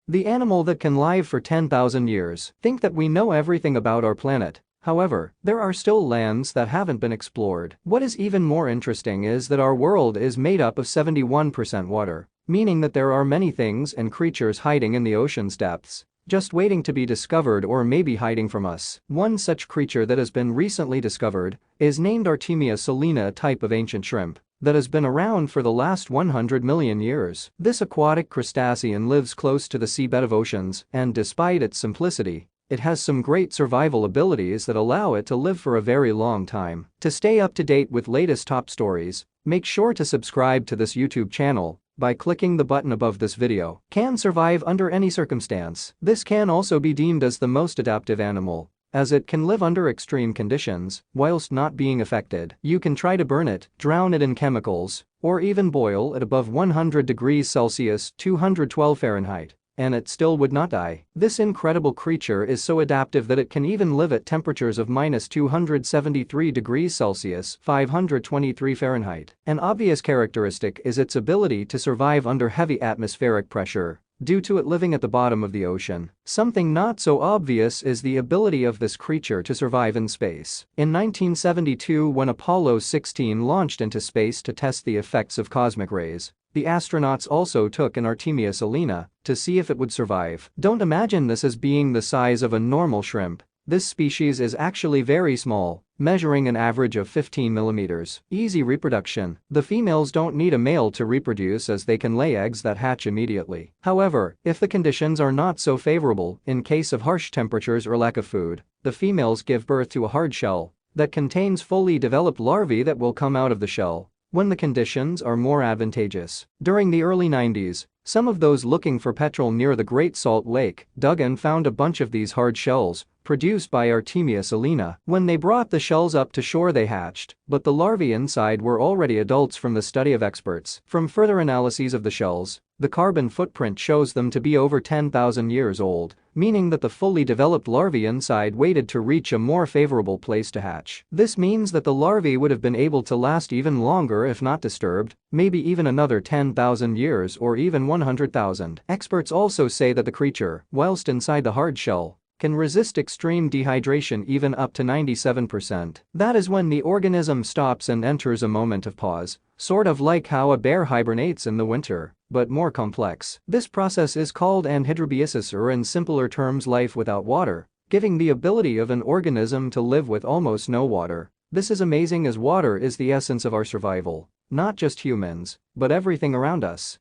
The animal that can live for 10,000 years. Think that we know everything about our planet. However, there are still lands that haven't been explored. What is even more interesting is that our world is made up of 71% water, meaning that there are many things and creatures hiding in the ocean's depths, just waiting to be discovered or maybe hiding from us. One such creature that has been recently discovered is named Artemia Salina, a type of ancient shrimp that has been around for the last 100 million years. This aquatic crustacean lives close to the seabed of oceans, and despite its simplicity, it has some great survival abilities that allow it to live for a very long time. To stay up to date with latest top stories, make sure to subscribe to this YouTube channel by clicking the button above this video. Can survive under any circumstance. This can also be deemed as the most adaptive animal, as it can live under extreme conditions whilst not being affected. You can try to burn it, drown it in chemicals, or even boil it above 100 degrees Celsius (212 Fahrenheit), and it still would not die. This incredible creature is so adaptive that it can even live at temperatures of -273 degrees Celsius (523 Fahrenheit). An obvious characteristic is its ability to survive under heavy atmospheric pressure, due to it living at the bottom of the ocean. Something not so obvious is the ability of this creature to survive in space. In 1972, when Apollo 16 launched into space to test the effects of cosmic rays, the astronauts also took an Artemia Salina to see if it would survive. Don't imagine this as being the size of a normal shrimp. This species is actually very small, measuring an average of 15 millimeters. Easy reproduction. The females don't need a male to reproduce, as they can lay eggs that hatch immediately. However, if the conditions are not so favorable, in case of harsh temperatures or lack of food, the females give birth to a hard shell that contains fully developed larvae that will come out of the shell when the conditions are more advantageous. During the early 90s, some of those looking for petrol near the Great Salt Lake dug and found a bunch of these hard shells produced by Artemia Salina. When they brought the shells up to shore, they hatched, but the larvae inside were already adults from the study of experts. From further analyses of the shells, the carbon footprint shows them to be over 10,000 years old, meaning that the fully developed larvae inside waited to reach a more favorable place to hatch. This means that the larvae would have been able to last even longer if not disturbed, maybe even another 10,000 years or even 100,000. Experts also say that the creature, whilst inside the hard shell, can resist extreme dehydration even up to 97%. That is when the organism stops and enters a moment of pause, sort of like how a bear hibernates in the winter, but more complex. This process is called anhydrobiosis, or in simpler terms, life without water, giving the ability of an organism to live with almost no water. This is amazing, as water is the essence of our survival, not just humans, but everything around us.